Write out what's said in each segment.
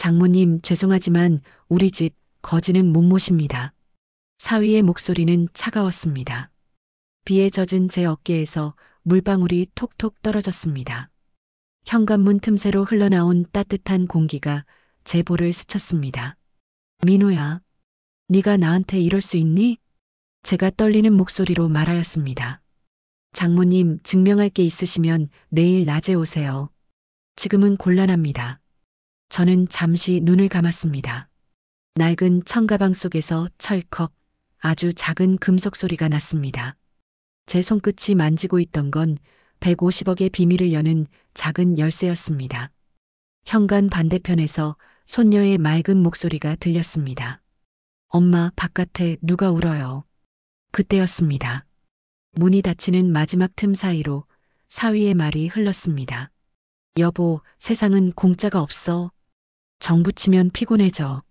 장모님 죄송하지만 우리 집 거지는 못 모십니다. 사위의 목소리는 차가웠습니다. 비에 젖은 제 어깨에서 물방울이 톡톡 떨어졌습니다. 현관문 틈새로 흘러나온 따뜻한 공기가 제 볼을 스쳤습니다. 민호야, 네가 나한테 이럴 수 있니? 제가 떨리는 목소리로 말하였습니다. 장모님 증명할 게 있으시면 내일 낮에 오세요. 지금은 곤란합니다. 저는 잠시 눈을 감았습니다. 낡은 청가방 속에서 철컥 아주 작은 금속 소리가 났습니다. 제 손끝이 만지고 있던 건 150억의 비밀을 여는 작은 열쇠였습니다. 현관 반대편에서 손녀의 맑은 목소리가 들렸습니다. 엄마, 바깥에 누가 울어요. 그때였습니다. 문이 닫히는 마지막 틈 사이로 사위의 말이 흘렀습니다. 여보, 세상은 공짜가 없어. 정 붙이면 피곤해져.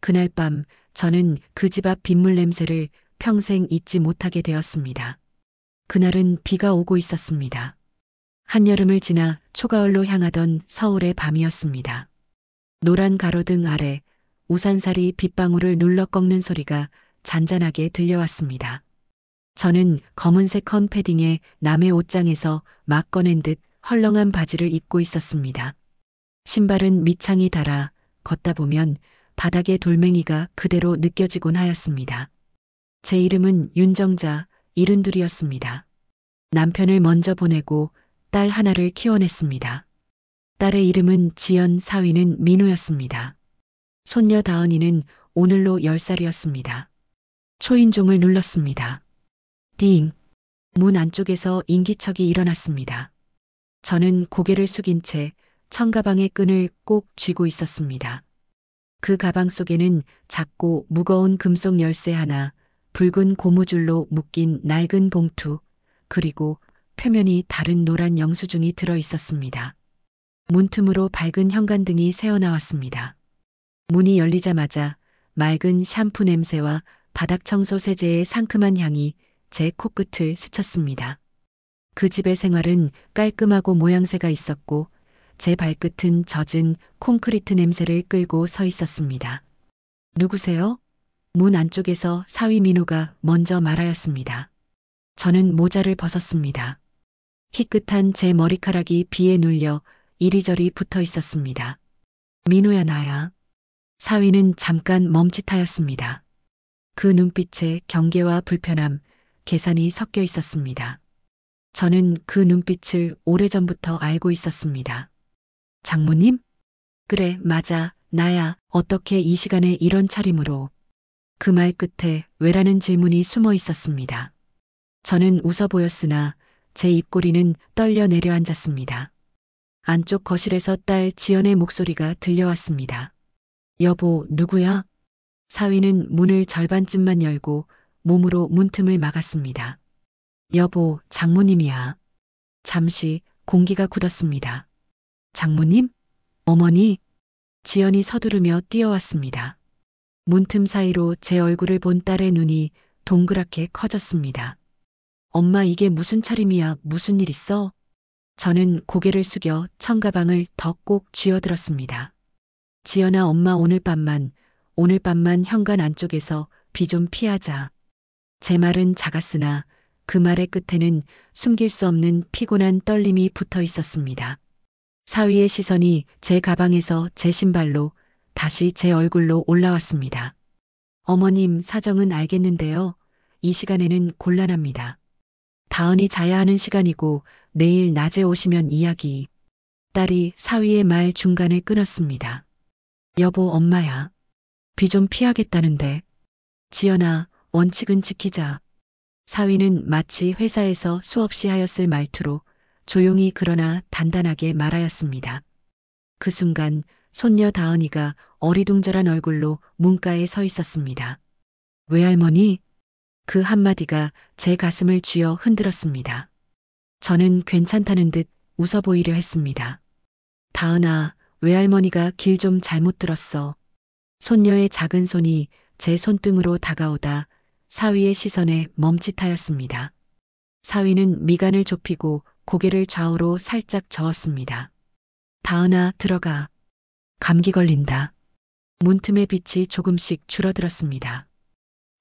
그날 밤 저는 그 집 앞 빗물 냄새를 평생 잊지 못하게 되었습니다. 그날은 비가 오고 있었습니다. 한여름을 지나 초가을로 향하던 서울의 밤이었습니다. 노란 가로등 아래 우산살이 빗방울을 눌러 꺾는 소리가 잔잔하게 들려왔습니다. 저는 검은색 헌 패딩에 남의 옷장에서 막 꺼낸 듯 헐렁한 바지를 입고 있었습니다. 신발은 밑창이 닳아 걷다 보면 바닥의 돌멩이가 그대로 느껴지곤 하였습니다. 제 이름은 윤정자 72이었습니다. 남편을 먼저 보내고 딸 하나를 키워냈습니다. 딸의 이름은 지연, 사위는 민우였습니다. 손녀 다은이는 오늘로 10살이었습니다. 초인종을 눌렀습니다. 띵! 문 안쪽에서 인기척이 일어났습니다. 저는 고개를 숙인 채 청가방의 끈을 꼭 쥐고 있었습니다. 그 가방 속에는 작고 무거운 금속 열쇠 하나, 붉은 고무줄로 묶인 낡은 봉투, 그리고 표면이 다른 노란 영수증이 들어 있었습니다. 문틈으로 밝은 현관등이 새어나왔습니다. 문이 열리자마자 맑은 샴푸 냄새와 바닥 청소 세제의 상큼한 향이 제 코끝을 스쳤습니다. 그 집의 생활은 깔끔하고 모양새가 있었고 제 발끝은 젖은 콘크리트 냄새를 끌고 서 있었습니다. 누구세요? 문 안쪽에서 사위 민호가 먼저 말하였습니다. 저는 모자를 벗었습니다. 희끗한 제 머리카락이 비에 눌려 이리저리 붙어 있었습니다. 민호야, 나야. 사위는 잠깐 멈칫하였습니다. 그 눈빛에 경계와 불편함, 계산이 섞여 있었습니다. 저는 그 눈빛을 오래전부터 알고 있었습니다. 장모님? 그래, 맞아, 나야. 어떻게 이 시간에 이런 차림으로. 그 말 끝에 왜라는 질문이 숨어 있었습니다. 저는 웃어 보였으나 제 입꼬리는 떨려 내려앉았습니다. 안쪽 거실에서 딸 지연의 목소리가 들려왔습니다. 여보, 누구야? 사위는 문을 절반쯤만 열고 몸으로 문틈을 막았습니다. 여보, 장모님이야. 잠시 공기가 굳었습니다. 장모님? 어머니? 지연이 서두르며 뛰어왔습니다. 문틈 사이로 제 얼굴을 본 딸의 눈이 동그랗게 커졌습니다. 엄마, 이게 무슨 차림이야? 무슨 일 있어? 저는 고개를 숙여 청가방을 더 꼭 쥐어들었습니다. 지연아, 엄마 오늘 밤만 현관 안쪽에서 비 좀 피하자. 제 말은 작았으나 그 말의 끝에는 숨길 수 없는 피곤한 떨림이 붙어 있었습니다. 사위의 시선이 제 가방에서 제 신발로 다시 제 얼굴로 올라왔습니다. 어머님, 사정은 알겠는데요. 이 시간에는 곤란합니다. 다은이 자야 하는 시간이고 내일 낮에 오시면 이야기. 딸이 사위의 말 중간을 끊었습니다. 여보, 엄마야. 비 좀 피하겠다는데. 지연아, 원칙은 지키자. 사위는 마치 회사에서 수없이 하였을 말투로 조용히 그러나 단단하게 말하였습니다. 그 순간 손녀 다은이가 어리둥절한 얼굴로 문가에 서 있었습니다. 외할머니? 그 한마디가 제 가슴을 쥐어 흔들었습니다. 저는 괜찮다는 듯 웃어 보이려 했습니다. 다은아, 외할머니가 길 좀 잘못 들었어. 손녀의 작은 손이 제 손등으로 다가오다 사위의 시선에 멈칫하였습니다. 사위는 미간을 좁히고 고개를 좌우로 살짝 저었습니다. 다은아, 들어가. 감기 걸린다. 문틈의 빛이 조금씩 줄어들었습니다.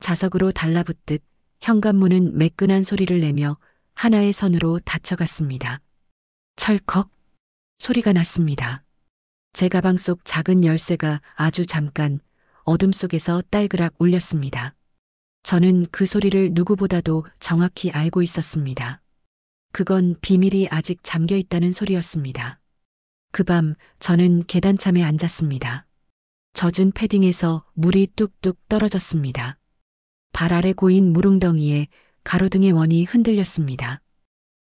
자석으로 달라붙듯 현관문은 매끈한 소리를 내며 하나의 선으로 닫혀갔습니다. 철컥 소리가 났습니다. 제 가방 속 작은 열쇠가 아주 잠깐 어둠 속에서 딸그락 울렸습니다. 저는 그 소리를 누구보다도 정확히 알고 있었습니다. 그건 비밀이 아직 잠겨 있다는 소리였습니다. 그 밤 저는 계단참에 앉았습니다. 젖은 패딩에서 물이 뚝뚝 떨어졌습니다. 발 아래 고인 물웅덩이에 가로등의 원이 흔들렸습니다.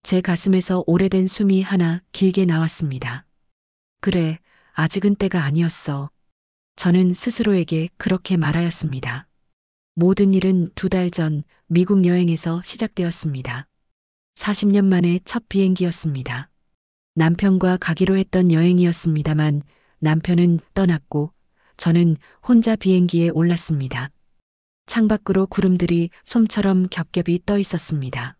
제 가슴에서 오래된 숨이 하나 길게 나왔습니다. 그래, 아직은 때가 아니었어. 저는 스스로에게 그렇게 말하였습니다. 모든 일은 2달 전 미국 여행에서 시작되었습니다. 40년 만에 첫 비행기였습니다. 남편과 가기로 했던 여행이었습니다만 남편은 떠났고 저는 혼자 비행기에 올랐습니다. 창밖으로 구름들이 솜처럼 겹겹이 떠 있었습니다.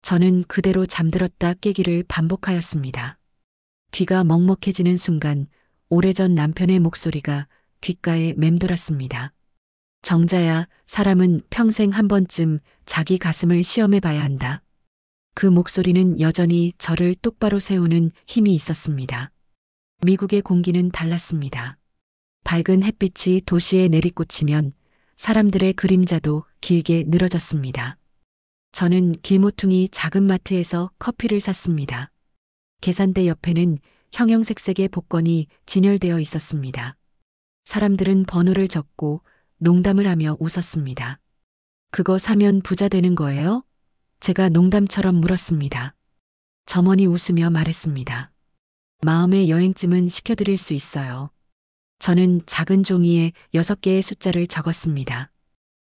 저는 그대로 잠들었다 깨기를 반복하였습니다. 귀가 먹먹해지는 순간 오래전 남편의 목소리가 귓가에 맴돌았습니다. 정자야, 사람은 평생 한 번쯤 자기 가슴을 시험해 봐야 한다. 그 목소리는 여전히 저를 똑바로 세우는 힘이 있었습니다. 미국의 공기는 달랐습니다. 밝은 햇빛이 도시에 내리꽂히면 사람들의 그림자도 길게 늘어졌습니다. 저는 길모퉁이 작은 마트에서 커피를 샀습니다. 계산대 옆에는 형형색색의 복권이 진열되어 있었습니다. 사람들은 번호를 적고 농담을 하며 웃었습니다. 그거 사면 부자 되는 거예요? 제가 농담처럼 물었습니다. 점원이 웃으며 말했습니다. 마음의 여행쯤은 시켜드릴 수 있어요. 저는 작은 종이에 6개의 숫자를 적었습니다.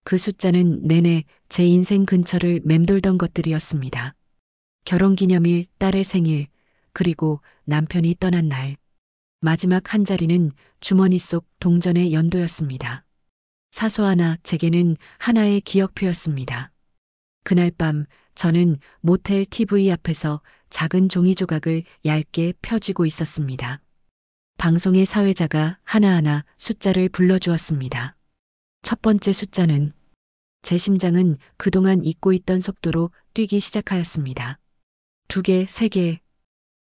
그 숫자는 내내 제 인생 근처를 맴돌던 것들이었습니다. 결혼기념일, 딸의 생일, 그리고 남편이 떠난 날. 마지막 한 자리는 주머니 속 동전의 연도였습니다. 사소하나 제게는 하나의 기억표였습니다. 그날 밤 저는 모텔 TV 앞에서 작은 종이 조각을 얇게 펴쥐고 있었습니다. 방송의 사회자가 하나하나 숫자를 불러주었습니다. 첫 번째 숫자는 제 심장은 그동안 잊고 있던 속도로 뛰기 시작하였습니다. 2개, 3개.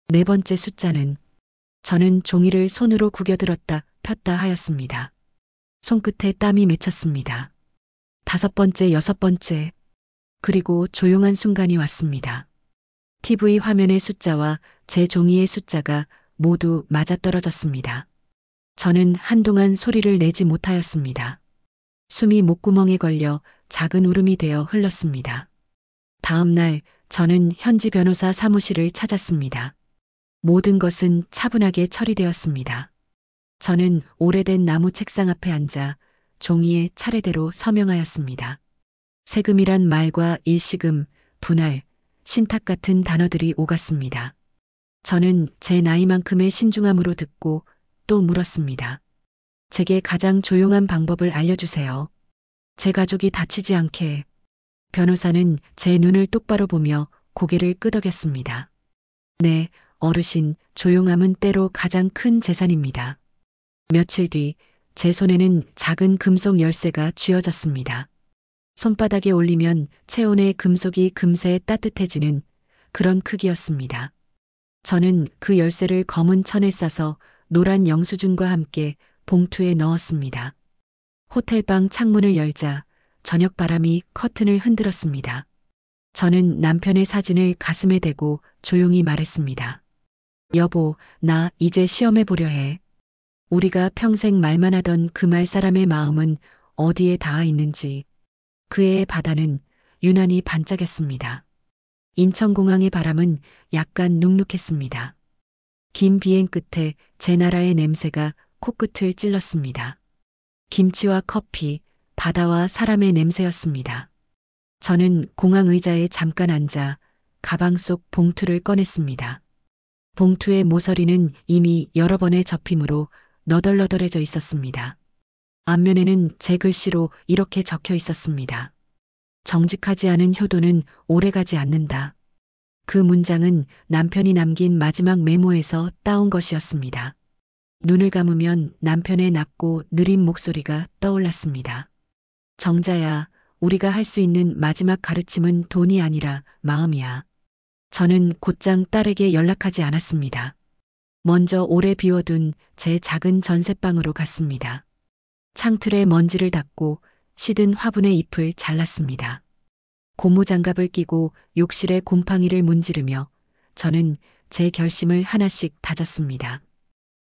네 번째 숫자는 저는 종이를 손으로 구겨들었다 폈다 하였습니다. 손끝에 땀이 맺혔습니다. 5번째, 6번째. 그리고 조용한 순간이 왔습니다. TV 화면의 숫자와 제 종이의 숫자가 모두 맞아떨어졌습니다. 저는 한동안 소리를 내지 못하였습니다. 숨이 목구멍에 걸려 작은 울음이 되어 흘렀습니다. 다음 날 저는 현지 변호사 사무실을 찾았습니다. 모든 것은 차분하게 처리되었습니다. 저는 오래된 나무 책상 앞에 앉아 종이에 차례대로 서명하였습니다. 세금이란 말과 일시금, 분할, 신탁 같은 단어들이 오갔습니다. 저는 제 나이만큼의 신중함으로 듣고 또 물었습니다. 제게 가장 조용한 방법을 알려주세요. 제 가족이 다치지 않게. 변호사는 제 눈을 똑바로 보며 고개를 끄덕였습니다. 네, 어르신, 조용함은 때로 가장 큰 재산입니다. 며칠 뒤 제 손에는 작은 금속 열쇠가 쥐어졌습니다. 손바닥에 올리면 체온의 금속이 금세 따뜻해지는 그런 크기였습니다. 저는 그 열쇠를 검은 천에 싸서 노란 영수증과 함께 봉투에 넣었습니다. 호텔방 창문을 열자 저녁 바람이 커튼을 흔들었습니다. 저는 남편의 사진을 가슴에 대고 조용히 말했습니다. 여보, 나 이제 시험해 보려 해. 우리가 평생 말만 하던 그 말 사람의 마음은 어디에 닿아 있는지. 그의 바다는 유난히 반짝였습니다. 인천공항의 바람은 약간 눅눅했습니다. 긴 비행 끝에 제 나라의 냄새가 코끝을 찔렀습니다. 김치와 커피, 바다와 사람의 냄새였습니다. 저는 공항 의자에 잠깐 앉아 가방 속 봉투를 꺼냈습니다. 봉투의 모서리는 이미 여러 번의 접힘으로 너덜너덜해져 있었습니다. 앞면에는 제 글씨로 이렇게 적혀 있었습니다. 정직하지 않은 효도는 오래가지 않는다. 그 문장은 남편이 남긴 마지막 메모에서 따온 것이었습니다. 눈을 감으면 남편의 낮고 느린 목소리가 떠올랐습니다. 정자야, 우리가 할 수 있는 마지막 가르침은 돈이 아니라 마음이야. 저는 곧장 딸에게 연락하지 않았습니다. 먼저 오래 비워둔 제 작은 전셋방으로 갔습니다. 창틀에 먼지를 닦고 시든 화분의 잎을 잘랐습니다. 고무장갑을 끼고 욕실에 곰팡이를 문지르며 저는 제 결심을 하나씩 다졌습니다.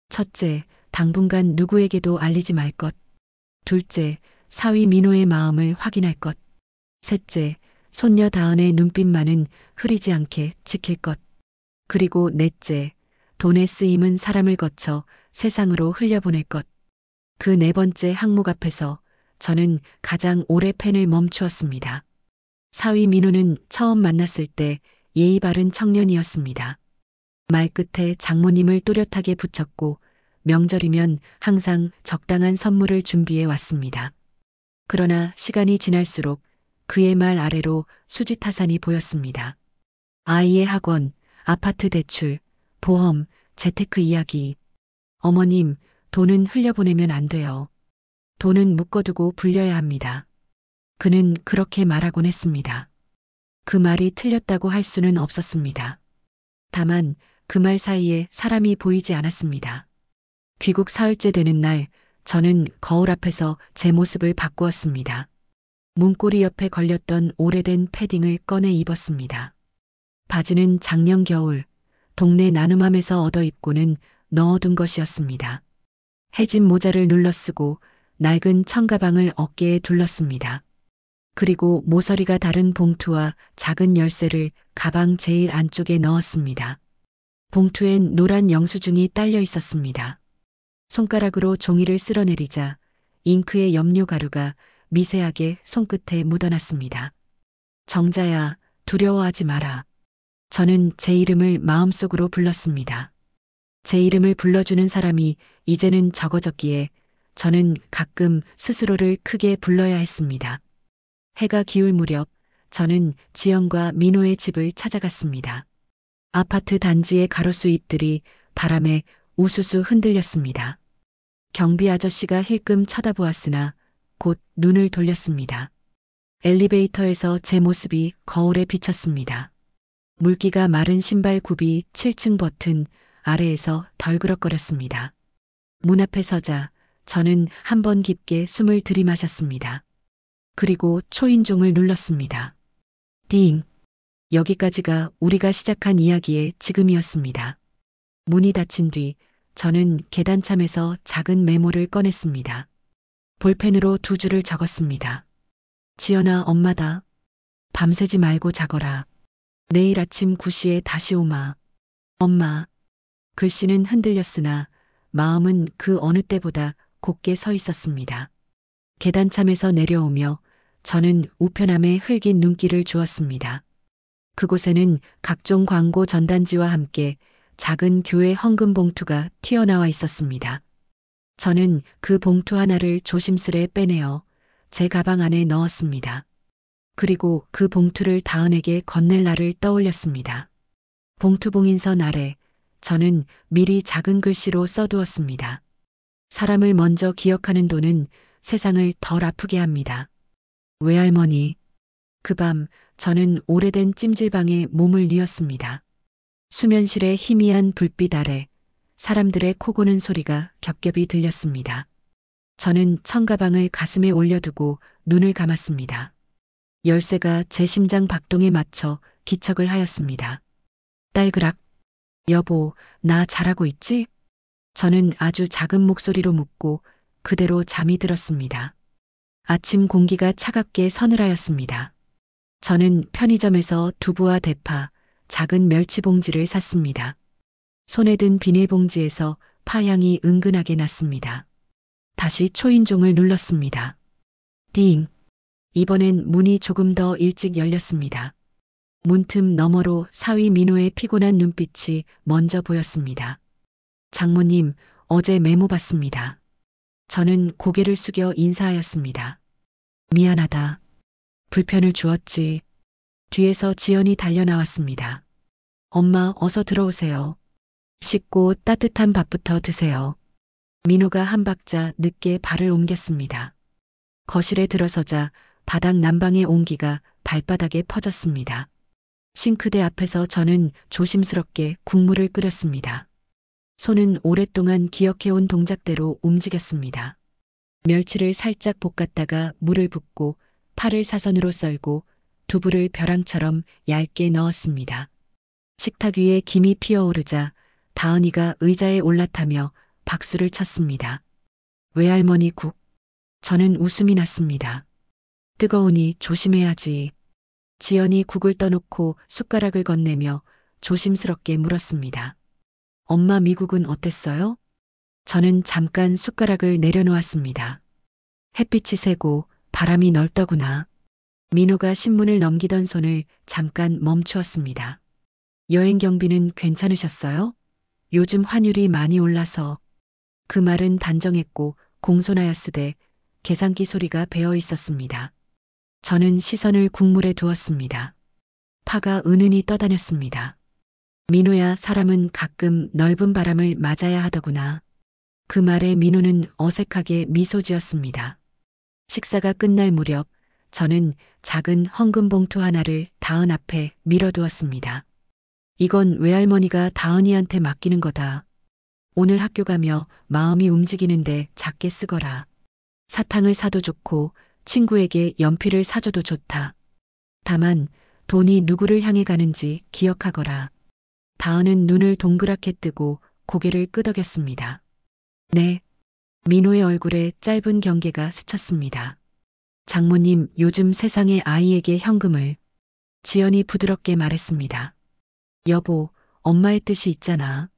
첫째, 당분간 누구에게도 알리지 말 것. 둘째, 사위 민호의 마음을 확인할 것. 셋째, 손녀 다은의 눈빛만은 흐리지 않게 지킬 것. 그리고 넷째, 돈의 쓰임은 사람을 거쳐 세상으로 흘려보낼 것. 그 네 번째 항목 앞에서 저는 가장 오래 펜을 멈추었습니다. 사위 민호는 처음 만났을 때 예의 바른 청년이었습니다. 말끝에 장모님을 또렷하게 붙였고 명절이면 항상 적당한 선물을 준비해 왔습니다. 그러나 시간이 지날수록 그의 말 아래로 수지타산이 보였습니다. 아이의 학원, 아파트 대출, 보험, 재테크 이야기. 어머님, 돈은 흘려보내면 안 돼요. 돈은 묶어두고 불려야 합니다. 그는 그렇게 말하곤 했습니다. 그 말이 틀렸다고 할 수는 없었습니다. 다만 그 말 사이에 사람이 보이지 않았습니다. 귀국 사흘째 되는 날, 저는 거울 앞에서 제 모습을 바꾸었습니다. 문고리 옆에 걸렸던 오래된 패딩을 꺼내 입었습니다. 바지는 작년 겨울 동네 나눔함에서 얻어 입고는 넣어둔 것이었습니다. 해진 모자를 눌러 쓰고 낡은 청가방을 어깨에 둘렀습니다. 그리고 모서리가 다른 봉투와 작은 열쇠를 가방 제일 안쪽에 넣었습니다. 봉투엔 노란 영수증이 딸려 있었습니다. 손가락으로 종이를 쓸어내리자 잉크의 염료가루가 미세하게 손끝에 묻어났습니다. 정자야, 두려워하지 마라. 저는 제 이름을 마음속으로 불렀습니다. 제 이름을 불러주는 사람이 이제는 적어졌기에 저는 가끔 스스로를 크게 불러야 했습니다. 해가 기울 무렵 저는 지영과 민호의 집을 찾아갔습니다. 아파트 단지의 가로수 잎들이 바람에 우수수 흔들렸습니다. 경비 아저씨가 힐끔 쳐다보았으나 곧 눈을 돌렸습니다. 엘리베이터에서 제 모습이 거울에 비쳤습니다. 물기가 마른 신발 굽이 7층 버튼 아래에서 덜그럭거렸습니다. 문 앞에 서자 저는 한 번 깊게 숨을 들이마셨습니다. 그리고 초인종을 눌렀습니다. 띵! 여기까지가 우리가 시작한 이야기의 지금이었습니다. 문이 닫힌 뒤 저는 계단참에서 작은 메모를 꺼냈습니다. 볼펜으로 2줄을 적었습니다. 지연아, 엄마다. 밤새지 말고 자거라. 내일 아침 9시에 다시 오마. 엄마. 글씨는 흔들렸으나 마음은 그 어느 때보다 곧게 서 있었습니다. 계단참에서 내려오며 저는 우편함에 흘긴 눈길을 주었습니다. 그곳에는 각종 광고 전단지와 함께 작은 교회 헌금 봉투가 튀어나와 있었습니다. 저는 그 봉투 하나를 조심스레 빼내어 제 가방 안에 넣었습니다. 그리고 그 봉투를 다은에게 건넬 날을 떠올렸습니다. 봉투 봉인선 아래 저는 미리 작은 글씨로 써두었습니다. 사람을 먼저 기억하는 돈은 세상을 덜 아프게 합니다. 외할머니. 그 밤 저는 오래된 찜질방에 몸을 뉘었습니다. 수면실의 희미한 불빛 아래 사람들의 코 고는 소리가 겹겹이 들렸습니다. 저는 청가방을 가슴에 올려두고 눈을 감았습니다. 열쇠가 제 심장 박동에 맞춰 기척을 하였습니다. 딸그락. 여보, 나 잘하고 있지? 저는 아주 작은 목소리로 묻고 그대로 잠이 들었습니다. 아침 공기가 차갑게 서늘하였습니다. 저는 편의점에서 두부와 대파, 작은 멸치 봉지를 샀습니다. 손에 든 비닐봉지에서 파향이 은근하게 났습니다. 다시 초인종을 눌렀습니다. 띵. 이번엔 문이 조금 더 일찍 열렸습니다. 문틈 너머로 사위 민호의 피곤한 눈빛이 먼저 보였습니다. 장모님, 어제 메모 봤습니다. 저는 고개를 숙여 인사하였습니다. 미안하다. 불편을 주었지. 뒤에서 지연이 달려나왔습니다. 엄마, 어서 들어오세요. 씻고 따뜻한 밥부터 드세요. 민호가 한 박자 늦게 발을 옮겼습니다. 거실에 들어서자 바닥 난방의 온기가 발바닥에 퍼졌습니다. 싱크대 앞에서 저는 조심스럽게 국물을 끓였습니다. 손은 오랫동안 기억해온 동작대로 움직였습니다. 멸치를 살짝 볶았다가 물을 붓고 파를 사선으로 썰고 두부를 벼랑처럼 얇게 넣었습니다. 식탁 위에 김이 피어오르자 다은이가 의자에 올라타며 박수를 쳤습니다. 외할머니 국. 저는 웃음이 났습니다. 뜨거우니 조심해야지. 지연이 국을 떠놓고 숟가락을 건네며 조심스럽게 물었습니다. 엄마 미국은 어땠어요? 저는 잠깐 숟가락을 내려놓았습니다. 햇빛이 세고 바람이 넓더구나. 민호가 신문을 넘기던 손을 잠깐 멈추었습니다. 여행 경비는 괜찮으셨어요? 요즘 환율이 많이 올라서. 그 말은 단정했고 공손하였으되 계산기 소리가 배어 있었습니다. 저는 시선을 국물에 두었습니다. 파가 은은히 떠다녔습니다. 민호야, 사람은 가끔 넓은 바람을 맞아야 하더구나. 그 말에 민호는 어색하게 미소 지었습니다. 식사가 끝날 무렵 저는 작은 헌금 봉투 하나를 다은 앞에 밀어두었습니다. 이건 외할머니가 다은이한테 맡기는 거다. 오늘 학교 가며 마음이 움직이는데 작게 쓰거라. 사탕을 사도 좋고 친구에게 연필을 사줘도 좋다. 다만 돈이 누구를 향해 가는지 기억하거라. 다은은 눈을 동그랗게 뜨고 고개를 끄덕였습니다. 네. 민호의 얼굴에 짧은 경계가 스쳤습니다. 장모님, 요즘 세상에 아이에게 현금을. 지연이 부드럽게 말했습니다. 여보, 엄마의 뜻이 있잖아.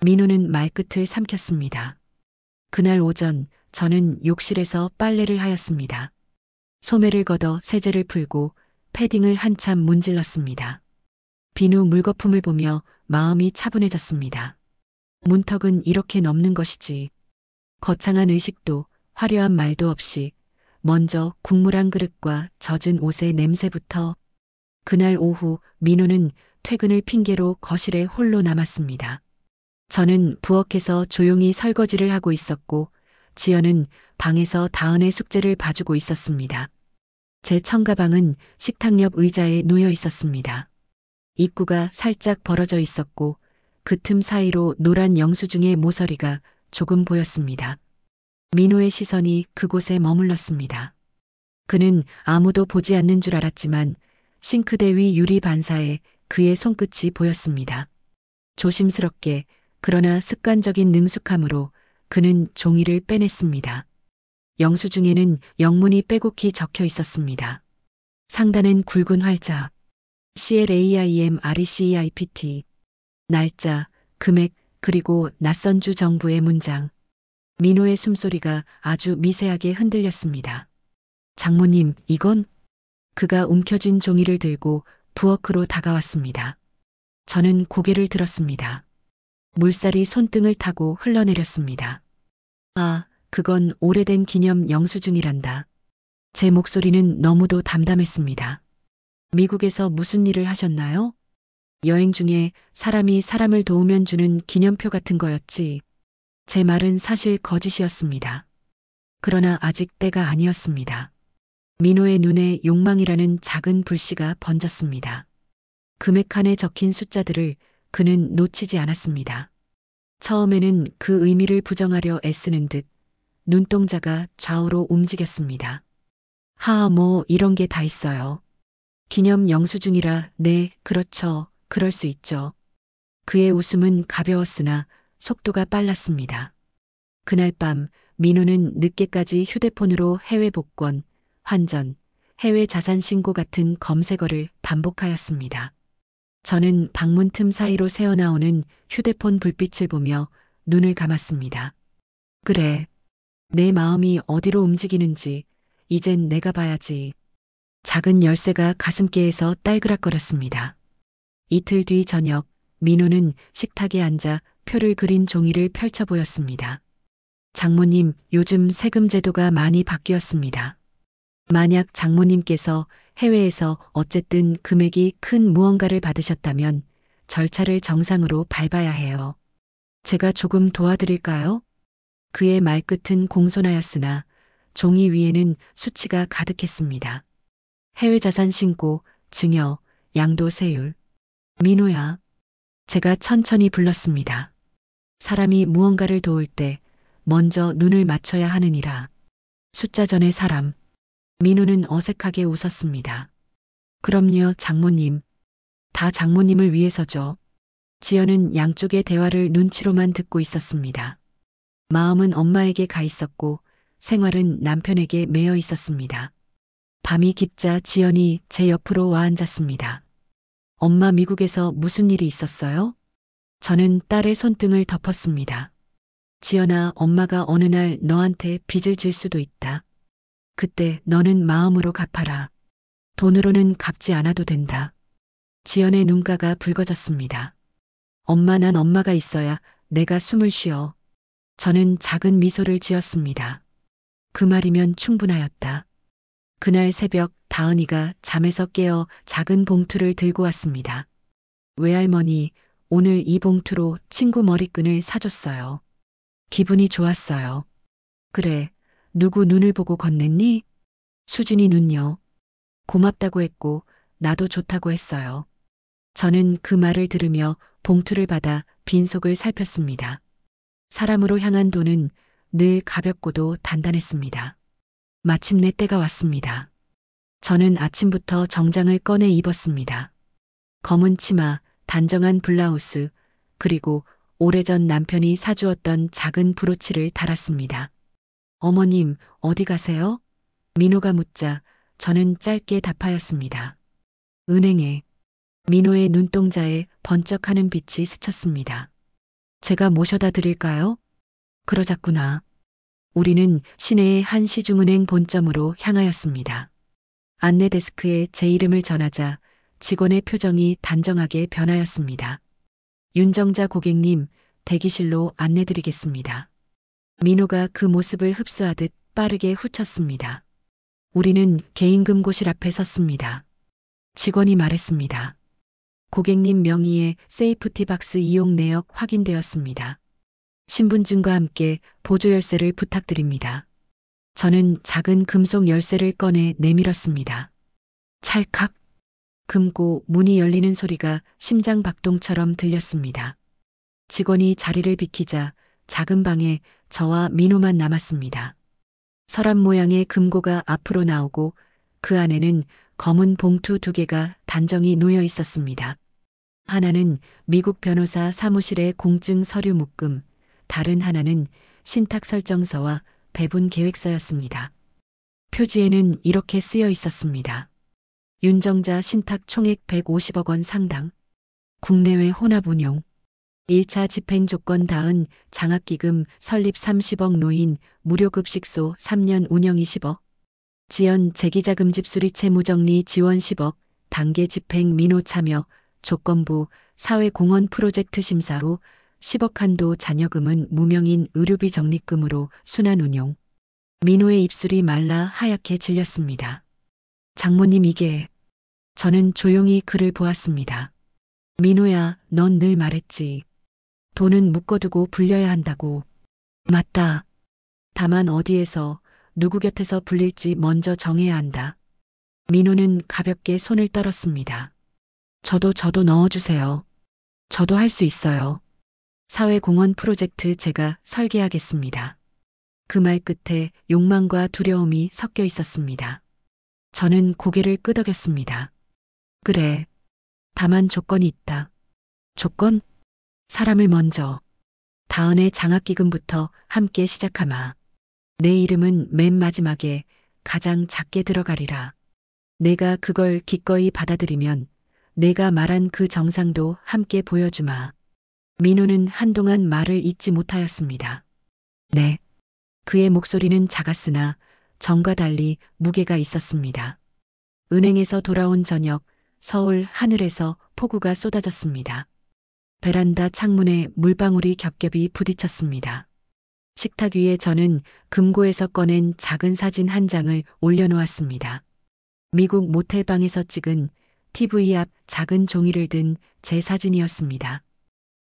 민호는 말끝을 삼켰습니다. 그날 오전 저는 욕실에서 빨래를 하였습니다. 소매를 걷어 세제를 풀고 패딩을 한참 문질렀습니다. 비누 물거품을 보며 마음이 차분해졌습니다. 문턱은 이렇게 넘는 것이지. 거창한 의식도 화려한 말도 없이 먼저 국물 한 그릇과 젖은 옷의 냄새부터. 그날 오후 민호는 퇴근을 핑계로 거실에 홀로 남았습니다. 저는 부엌에서 조용히 설거지를 하고 있었고 지연은 방에서 다은의 숙제를 봐주고 있었습니다. 제 청가방은 식탁 옆 의자에 놓여 있었습니다. 입구가 살짝 벌어져 있었고 그 틈 사이로 노란 영수증의 모서리가 조금 보였습니다. 민호의 시선이 그곳에 머물렀습니다. 그는 아무도 보지 않는 줄 알았지만 싱크대 위 유리 반사에 그의 손끝이 보였습니다. 조심스럽게 그러나 습관적인 능숙함으로 그는 종이를 빼냈습니다. 영수증에는 영문이 빼곡히 적혀 있었습니다. 상단엔 굵은 활자 CLAIM RECEIPT 날짜, 금액, 그리고 낯선 주 정부의 문장. 민호의 숨소리가 아주 미세하게 흔들렸습니다. 장모님, 이건? 그가 움켜쥔 종이를 들고 부엌으로 다가왔습니다. 저는 고개를 들었습니다. 물살이 손등을 타고 흘러내렸습니다. 아, 그건 오래된 기념 영수증이란다. 제 목소리는 너무도 담담했습니다. 미국에서 무슨 일을 하셨나요? 여행 중에 사람이 사람을 도우면 주는 기념표 같은 거였지. 제 말은 사실 거짓이었습니다. 그러나 아직 때가 아니었습니다. 민호의 눈에 욕망이라는 작은 불씨가 번졌습니다. 금액칸에 적힌 숫자들을 그는 놓치지 않았습니다. 처음에는 그 의미를 부정하려 애쓰는 듯 눈동자가 좌우로 움직였습니다. 뭐 이런 게 다 있어요. 기념 영수증이라 네, 그렇죠. 그럴 수 있죠. 그의 웃음은 가벼웠으나 속도가 빨랐습니다. 그날 밤 민호는 늦게까지 휴대폰으로 해외 복권, 환전, 해외 자산 신고 같은 검색어를 반복하였습니다. 저는 방문 틈 사이로 새어나오는 휴대폰 불빛을 보며 눈을 감았습니다. 그래. 내 마음이 어디로 움직이는지 이젠 내가 봐야지. 작은 열쇠가 가슴께에서 딸그락거렸습니다. 이틀 뒤 저녁 민호는 식탁에 앉아 표를 그린 종이를 펼쳐 보였습니다. 장모님, 요즘 세금 제도가 많이 바뀌었습니다. 만약 장모님께서 해외에서 어쨌든 금액이 큰 무언가를 받으셨다면 절차를 정상으로 밟아야 해요. 제가 조금 도와드릴까요? 그의 말끝은 공손하였으나 종이 위에는 수치가 가득했습니다. 해외 자산 신고, 증여, 양도 세율. 민호야. 제가 천천히 불렀습니다. 사람이 무언가를 도울 때 먼저 눈을 맞춰야 하느니라. 숫자 전의 사람. 민호는 어색하게 웃었습니다. 그럼요, 장모님. 다 장모님을 위해서죠. 지연은 양쪽의 대화를 눈치로만 듣고 있었습니다. 마음은 엄마에게 가 있었고 생활은 남편에게 매여 있었습니다. 밤이 깊자 지연이 제 옆으로 와 앉았습니다. 엄마 미국에서 무슨 일이 있었어요? 저는 딸의 손등을 덮었습니다. 지연아, 엄마가 어느 날 너한테 빚을 질 수도 있다. 그때 너는 마음으로 갚아라. 돈으로는 갚지 않아도 된다. 지연의 눈가가 붉어졌습니다. 엄마, 난 엄마가 있어야 내가 숨을 쉬어. 저는 작은 미소를 지었습니다. 그 말이면 충분하였다. 그날 새벽 다은이가 잠에서 깨어 작은 봉투를 들고 왔습니다. 외할머니, 오늘 이 봉투로 친구 머리끈을 사줬어요. 기분이 좋았어요. 그래, 누구 눈을 보고 건넸니? 수진이 눈요. 고맙다고 했고 나도 좋다고 했어요. 저는 그 말을 들으며 봉투를 받아 빈속을 살폈습니다. 사람으로 향한 돈은 늘 가볍고도 단단했습니다. 마침내 때가 왔습니다. 저는 아침부터 정장을 꺼내 입었습니다. 검은 치마, 단정한 블라우스, 그리고 오래전 남편이 사주었던 작은 브로치를 달았습니다. 어머님, 어디 가세요? 민호가 묻자 저는 짧게 답하였습니다. 은행에. 민호의 눈동자에 번쩍하는 빛이 스쳤습니다. 제가 모셔다 드릴까요? 그러자꾸나. 우리는 시내의 한 시중은행 본점으로 향하였습니다. 안내 데스크에 제 이름을 전하자 직원의 표정이 단정하게 변하였습니다. 윤정자 고객님, 대기실로 안내드리겠습니다. 민호가 그 모습을 흡수하듯 빠르게 후쳤습니다. 우리는 개인금고실 앞에 섰습니다. 직원이 말했습니다. 고객님 명의의 세이프티박스 이용 내역 확인되었습니다. 신분증과 함께 보조 열쇠를 부탁드립니다. 저는 작은 금속 열쇠를 꺼내 내밀었습니다. 찰칵. 금고 문이 열리는 소리가 심장 박동처럼 들렸습니다. 직원이 자리를 비키자 작은 방에 저와 민호만 남았습니다. 서랍 모양의 금고가 앞으로 나오고 그 안에는 검은 봉투 2개가 단정히 놓여 있었습니다. 하나는 미국 변호사 사무실의 공증 서류 묶음, 다른 하나는 신탁 설정서와 배분 계획서였습니다. 표지에는 이렇게 쓰여 있었습니다. 윤정자 신탁 총액 150억 원 상당. 국내외 혼합 운용. 1차 집행 조건 다은 장학기금 설립 30억 노인 무료급식소 3년 운영 20억. 지연 재기자금집 수리 채무정리 지원 10억. 단계 집행 민호 참여. 조건부 사회공헌 프로젝트 심사 후 10억 한도 잔여금은 무명인 의료비 적립금으로 순환 운용. 민호의 입술이 말라 하얗게 질렸습니다. 장모님 이게. 저는 조용히 그를 보았습니다. 민호야, 넌 늘 말했지. 돈은 묶어두고 불려야 한다고. 맞다. 다만 어디에서 누구 곁에서 불릴지 먼저 정해야 한다. 민호는 가볍게 손을 떨었습니다. 저도 넣어주세요. 저도 할 수 있어요. 사회공헌 프로젝트 제가 설계하겠습니다. 그 말 끝에 욕망과 두려움이 섞여 있었습니다. 저는 고개를 끄덕였습니다. 그래. 다만 조건이 있다. 조건? 사람을 먼저. 다은의 장학기금부터 함께 시작하마. 내 이름은 맨 마지막에 가장 작게 들어가리라. 내가 그걸 기꺼이 받아들이면 내가 말한 그 정상도 함께 보여주마. 민호는 한동안 말을 잇지 못하였습니다. 네. 그의 목소리는 작았으나 전과 달리 무게가 있었습니다. 은행에서 돌아온 저녁, 서울 하늘에서 폭우가 쏟아졌습니다. 베란다 창문에 물방울이 겹겹이 부딪혔습니다. 식탁 위에 저는 금고에서 꺼낸 작은 사진 한 장을 올려놓았습니다. 미국 모텔방에서 찍은 TV 앞 작은 종이를 든 제 사진이었습니다.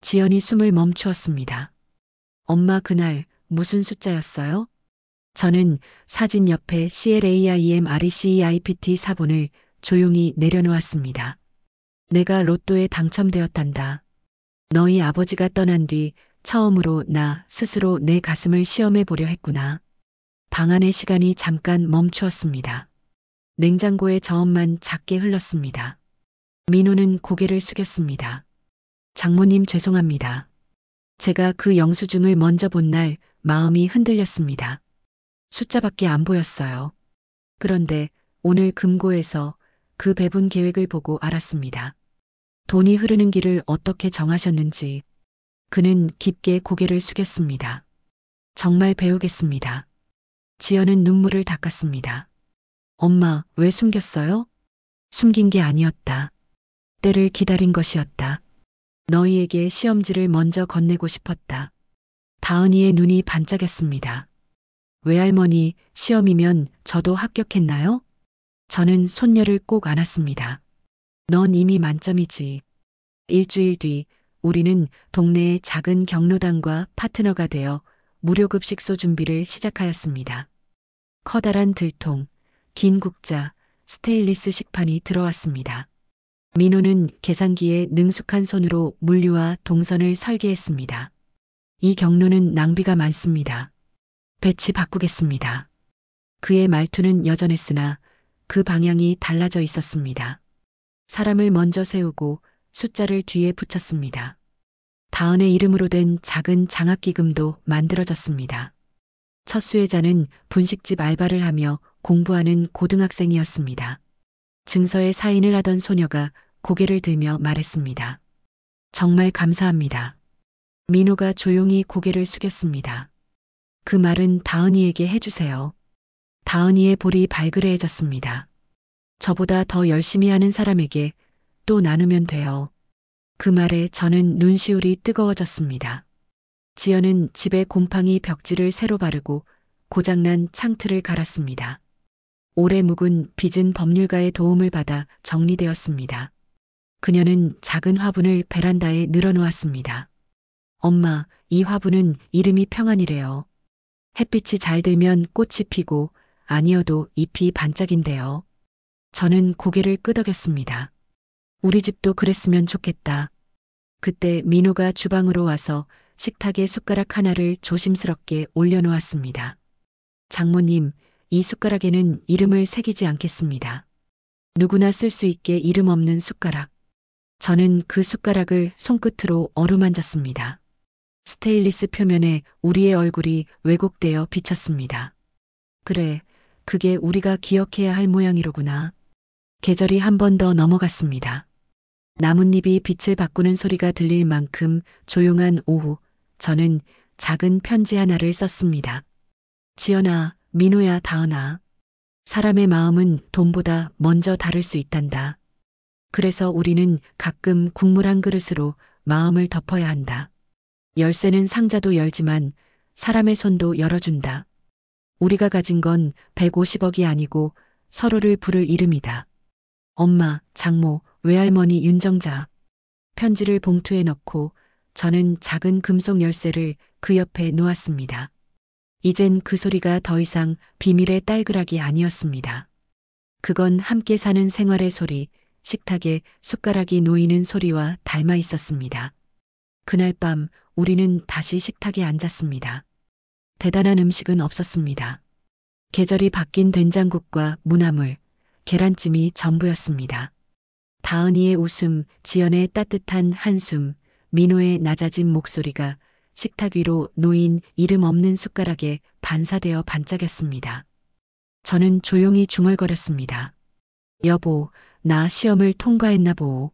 지연이 숨을 멈추었습니다. 엄마 그날 무슨 숫자였어요? 저는 사진 옆에 CLAIMRECEIPT 사본을 조용히 내려놓았습니다. 내가 로또에 당첨되었단다. 너희 아버지가 떠난 뒤 처음으로 나 스스로 내 가슴을 시험해 보려 했구나. 방 안의 시간이 잠깐 멈추었습니다. 냉장고의 저음만 작게 흘렀습니다. 민호는 고개를 숙였습니다. 장모님 죄송합니다. 제가 그 영수증을 먼저 본 날 마음이 흔들렸습니다. 숫자밖에 안 보였어요. 그런데 오늘 금고에서 그 배분 계획을 보고 알았습니다. 돈이 흐르는 길을 어떻게 정하셨는지. 그는 깊게 고개를 숙였습니다. 정말 배우겠습니다. 지연은 눈물을 닦았습니다. 엄마, 왜 숨겼어요? 숨긴 게 아니었다. 때를 기다린 것이었다. 너희에게 시험지를 먼저 건네고 싶었다. 다은이의 눈이 반짝였습니다. 외할머니, 시험이면 저도 합격했나요? 저는 손녀를 꼭 안았습니다. 넌 이미 만점이지. 일주일 뒤 우리는 동네의 작은 경로당과 파트너가 되어 무료급식소 준비를 시작하였습니다. 커다란 들통, 긴 국자, 스테인리스 식판이 들어왔습니다. 민호는 계산기에 능숙한 손으로 물류와 동선을 설계했습니다. 이 경로는 낭비가 많습니다. 배치 바꾸겠습니다. 그의 말투는 여전했으나 그 방향이 달라져 있었습니다. 사람을 먼저 세우고 숫자를 뒤에 붙였습니다. 다은의 이름으로 된 작은 장학기금도 만들어졌습니다. 첫 수혜자는 분식집 알바를 하며 공부하는 고등학생이었습니다. 증서에 사인을 하던 소녀가 고개를 들며 말했습니다. 정말 감사합니다. 민호가 조용히 고개를 숙였습니다. 그 말은 다은이에게 해주세요. 다은이의 볼이 발그레해졌습니다. 저보다 더 열심히 하는 사람에게 또 나누면 돼요. 그 말에 저는 눈시울이 뜨거워졌습니다. 지연은 집에 곰팡이 벽지를 새로 바르고 고장난 창틀을 갈았습니다. 오래 묵은 빚은 법률가의 도움을 받아 정리되었습니다. 그녀는 작은 화분을 베란다에 늘어놓았습니다. 엄마, 이 화분은 이름이 평안이래요. 햇빛이 잘 들면 꽃이 피고 아니어도 잎이 반짝인대요. 저는 고개를 끄덕였습니다. 우리 집도 그랬으면 좋겠다. 그때 민호가 주방으로 와서 식탁에 숟가락 하나를 조심스럽게 올려놓았습니다. 장모님, 이 숟가락에는 이름을 새기지 않겠습니다. 누구나 쓸 수 있게 이름 없는 숟가락. 저는 그 숟가락을 손끝으로 어루만졌습니다. 스테인리스 표면에 우리의 얼굴이 왜곡되어 비쳤습니다. 그래, 그게 우리가 기억해야 할 모양이로구나. 계절이 한 번 더 넘어갔습니다. 나뭇잎이 빛을 바꾸는 소리가 들릴 만큼 조용한 오후, 저는 작은 편지 하나를 썼습니다. 지연아, 민호야, 다은아. 사람의 마음은 돈보다 먼저 다를 수 있단다. 그래서 우리는 가끔 국물 한 그릇으로 마음을 덮어야 한다. 열쇠는 상자도 열지만 사람의 손도 열어준다. 우리가 가진 건 150억이 아니고 서로를 부를 이름이다. 엄마, 장모, 외할머니, 윤정자. 편지를 봉투에 넣고 저는 작은 금속 열쇠를 그 옆에 놓았습니다. 이젠 그 소리가 더 이상 비밀의 딸그락이 아니었습니다. 그건 함께 사는 생활의 소리, 식탁에 숟가락이 놓이는 소리와 닮아 있었습니다. 그날 밤 우리는 다시 식탁에 앉았습니다. 대단한 음식은 없었습니다. 계절이 바뀐 된장국과 무나물, 계란찜이 전부였습니다. 다은이의 웃음, 지연의 따뜻한 한숨, 민호의 낮아진 목소리가 식탁 위로 놓인 이름 없는 숟가락에 반사되어 반짝였습니다. 저는 조용히 중얼거렸습니다. 여보, 나 시험을 통과했나 보오.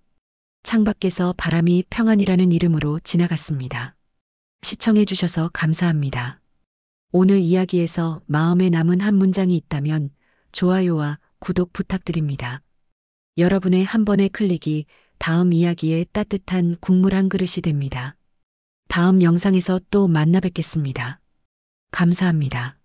창밖에서 바람이 평안이라는 이름으로 지나갔습니다. 시청해 주셔서 감사합니다. 오늘 이야기에서 마음에 남은 한 문장이 있다면 좋아요와 구독 부탁드립니다. 여러분의 한 번의 클릭이 다음 이야기의 따뜻한 국물 한 그릇이 됩니다. 다음 영상에서 또 만나 뵙겠습니다. 감사합니다.